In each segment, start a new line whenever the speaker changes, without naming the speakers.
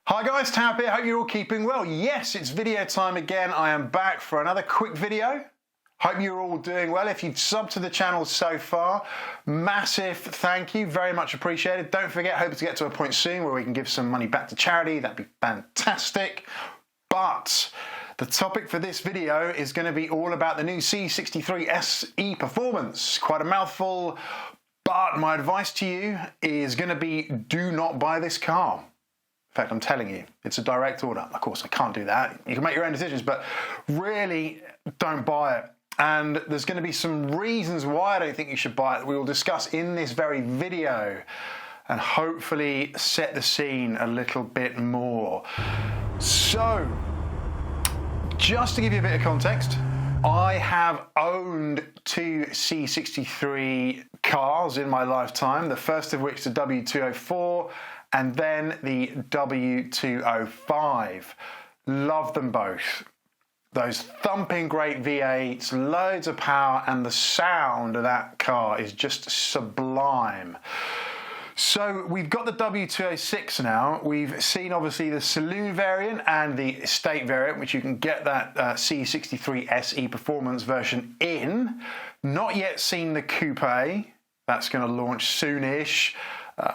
Hi guys, Tab here. Hope you're all keeping well. Yes, it's video time again. I am back for another quick video. Hope you're all doing well. If you've subbed to the channel so far, massive thank you. Very much appreciated. Don't forget, hope to get to a point soon where we can give some money back to charity. That'd be fantastic. But the topic for this video is going to be all about the new C63 SE Performance. Quite a mouthful, but my advice to you is going to be do not buy this car. In fact, I'm telling you, it's a direct order. Of course, I can't do that. You can make your own decisions, but really don't buy it. And there's going to be some reasons why I don't think you should buy it that we will discuss in this very video and hopefully set the scene a little bit more. So, just to give you a bit of context, I have owned two C63 cars in my lifetime, the first of which the W204 and then the W205. Love them both. Those thumping great V8s, loads of power, and the sound of that car is just sublime. So we've got the W206 now. We've seen obviously the saloon variant and the estate variant, which you can get that C63 SE Performance version in. Not yet seen the coupe. That's going to launch soonish.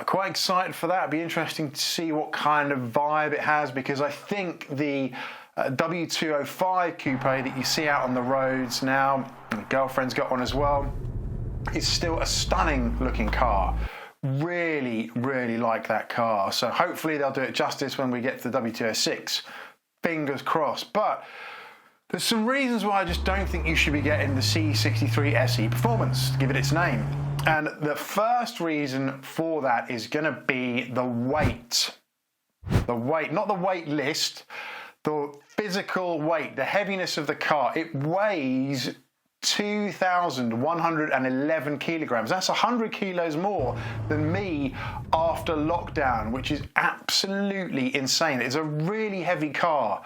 Quite excited for that. It'd be interesting to see what kind of vibe it has, because I think the W205 coupe that you see out on the roads now, my girlfriend's got one as well, is still a stunning looking car. Really, really like that car. So hopefully they'll do it justice when we get to the W206. Fingers crossed. But there's some reasons why I just don't think you should be getting the C63 SE Performance, to give it its name. And the first reason for that is going to be the weight. The weight, not the weight list, the physical weight, the heaviness of the car. It weighs 2,111 kilograms. That's 100 kilos more than me after lockdown, which is absolutely insane. It's a really heavy car.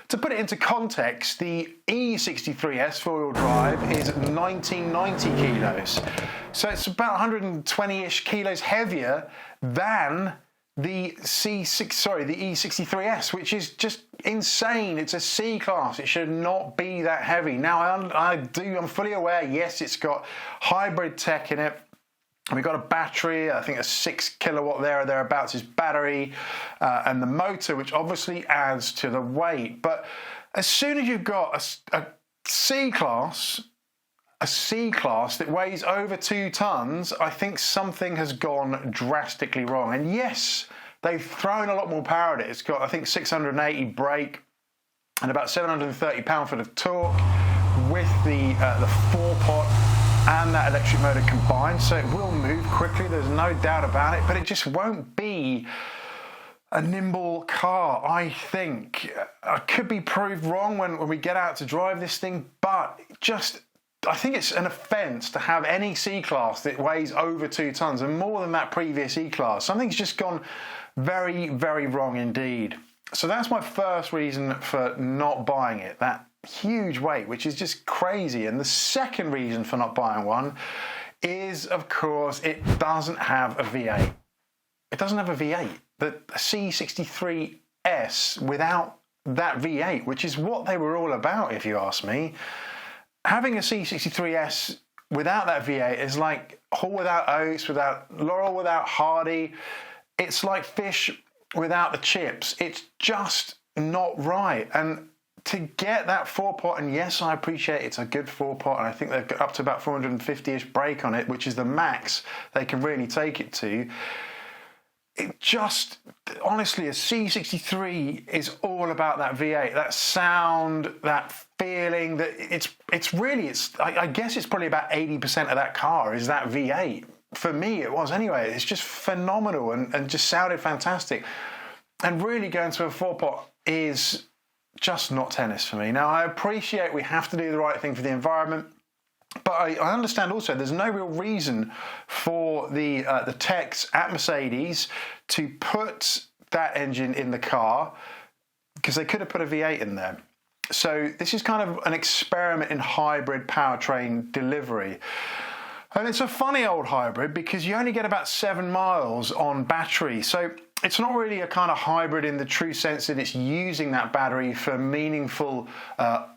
To put it into context, the E63S four-wheel drive is 1990 kilos. So it's about 120-ish kilos heavier than the E63S, which is just insane. It's a C-Class. It should not be that heavy. Now, I'm fully aware, yes, it's got hybrid tech in it. We've got a battery, I think a 6 kilowatt there or thereabouts is battery, and the motor, which obviously adds to the weight. But as soon as you've got a C-Class that weighs over 2 tons, I think something has gone drastically wrong. And yes, they've thrown a lot more power at it. It's got, I think, 680 brake and about 730 pound-foot of torque with the 4-pot and that electric motor combined. So it will move quickly, there's no doubt about it, but it just won't be a nimble car, I think. I could be proved wrong when we get out to drive this thing, but I think it's an offence to have any C-Class that weighs over 2 tons and more than that previous E-Class. Something's just gone very, very wrong indeed. So that's my first reason for not buying it, that huge weight, which is just crazy. And the second reason for not buying one is, of course, it doesn't have a V8. It doesn't have a V8. The C63S without that V8, which is what they were all about, if you ask me. Having a C63S without that V8 is like Hall without Oats, without Laurel without Hardy. It's like fish without the chips. It's just not right. And to get that 4-pot, and yes, I appreciate it's a good 4-pot, and I think they've got up to about 450-ish brake on it, which is the max they can really take it to. It just, honestly, a C63 is all about that V8, that sound, that feeling. That I guess it's probably about 80% of that car is that V8. For me, it was anyway. It's just phenomenal and just sounded fantastic. And really going to a 4-pot is just not tennis for me. Now, I appreciate we have to do the right thing for the environment, but I understand also there's no real reason for the techs at Mercedes to put that engine in the car, because they could have put a V8 in there. So this is kind of an experiment in hybrid powertrain delivery. And it's a funny old hybrid because you only get about 7 miles on battery. So it's not really a kind of hybrid in the true sense that it's using that battery for meaningful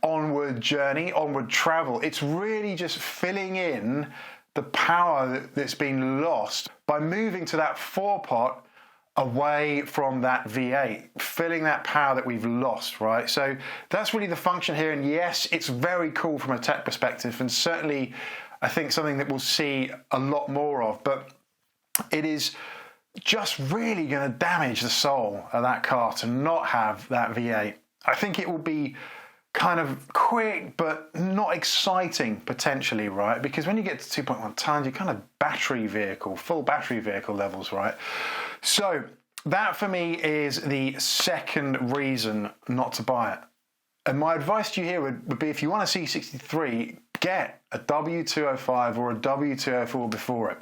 onward journey, onward travel. It's really just filling in the power that's been lost by moving to that 4-pot away from that V8, filling that power that we've lost, right? So that's really the function here. And yes, it's very cool from a tech perspective, and certainly I think something that we'll see a lot more of, but it is just really going to damage the soul of that car to not have that V8. I think it will be kind of quick but not exciting potentially, right? Because when you get to 2.1 tons, you're kind of battery vehicle, full battery vehicle levels, right? So that for me is the second reason not to buy it. And my advice to you here would be, if you want a C63, get a W205 or a W204 before it,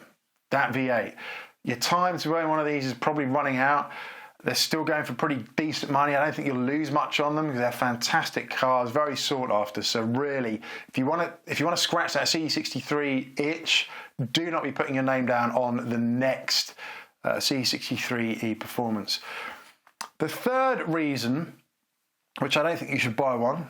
that V8. Your time to own one of these is probably running out. They're still going for pretty decent money. I don't think you'll lose much on them because they're fantastic cars, very sought after. So really, if you want to scratch that C63 itch, do not be putting your name down on the next C63E Performance. The third reason, which I don't think you should buy one,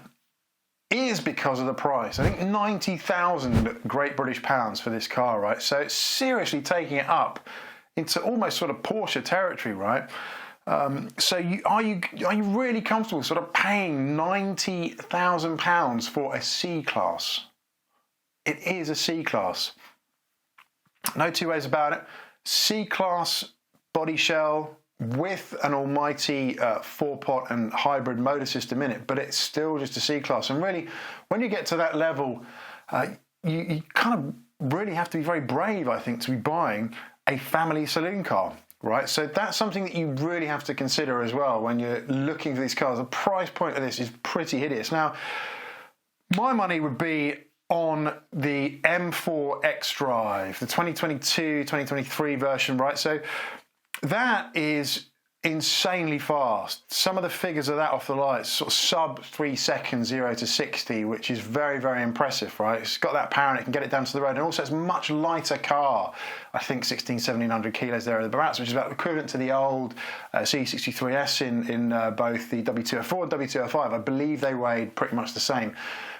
is because of the price. I think 90,000 Great British pounds for this car, right? So it's seriously taking it up into almost sort of Porsche territory, right? So are you really comfortable sort of paying £90,000 for a C-Class? It is a C-Class. No two ways about it. C-Class body shell with an almighty 4-pot and hybrid motor system in it, but it's still just a C-Class. And really, when you get to that level, you kind of really have to be very brave, I think, to be buying a family saloon car, right? So that's something that you really have to consider as well when you're looking for these cars. The price point of this is pretty hideous. Now, my money would be on the M4 xDrive, the 2022, 2023 version, right? So that is insanely fast. Some of the figures of that off the lights, sort of sub 3 seconds, 0 to 60, which is very, very impressive, right? It's got that power and it can get it down to the road. And also it's a much lighter car. I think 1700 kilos there are thereabouts, which is about equivalent to the old C63S in both the W204 and W205. I believe they weighed pretty much the same.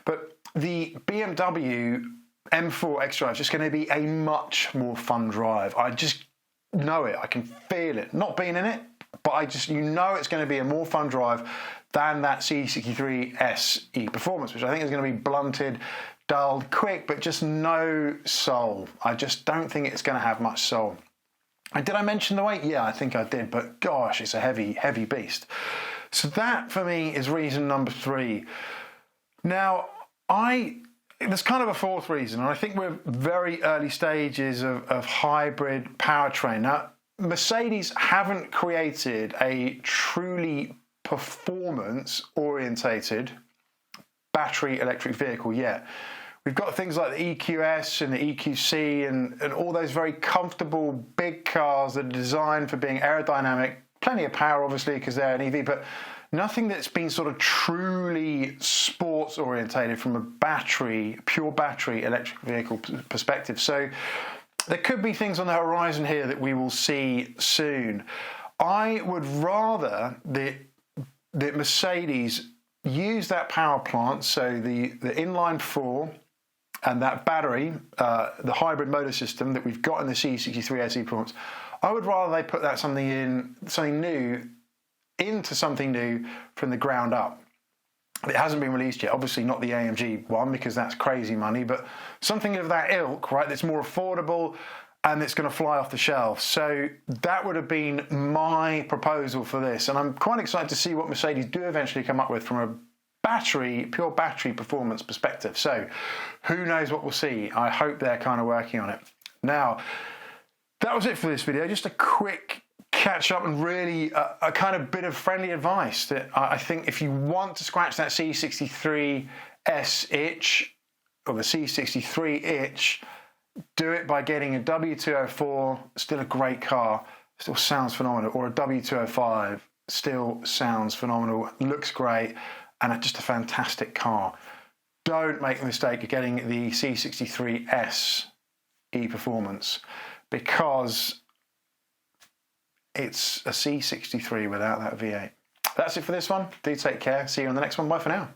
But the BMW M4 xDrive is just going to be a much more fun drive. I just know it. I can feel it. Not being in it, but it's going to be a more fun drive than that C63 SE Performance, which I think is going to be blunted, dulled, quick, but just no soul. I just don't think it's going to have much soul. And did I mention the weight? Yeah, I think I did, but gosh, it's a heavy, heavy beast. So that for me is reason number 3. Now, there's kind of a fourth reason, and I think we're very early stages of hybrid powertrain. Now, Mercedes haven't created a truly performance-orientated battery electric vehicle yet. We've got things like the EQS and the EQC and all those very comfortable big cars that are designed for being aerodynamic, plenty of power obviously because they're an EV, but nothing that's been sort of truly sports orientated from a pure battery electric vehicle perspective. So there could be things on the horizon here that we will see soon. I would rather that Mercedes use that power plant, so the inline 4 and that battery, the hybrid motor system that we've got in the C63 SE Performance. I would rather they put that something new into something new from the ground up. It hasn't been released yet, obviously not the AMG one because that's crazy money, but something of that ilk, right, that's more affordable and it's going to fly off the shelf. So that would have been my proposal for this, and I'm quite excited to see what Mercedes do eventually come up with from a pure battery performance perspective. So who knows what we'll see. I hope they're kind of working on it. Now, that was it for this video. Just a quick catch up and really a kind of bit of friendly advice that I think if you want to scratch that C63S itch or the C63 itch, do it by getting a W204, still a great car, still sounds phenomenal, or a W205, still sounds phenomenal, looks great, and just a fantastic car. Don't make the mistake of getting the C63S E Performance because it's a C63 without that V8. That's it for this one. Do take care. See you on the next one. Bye for now.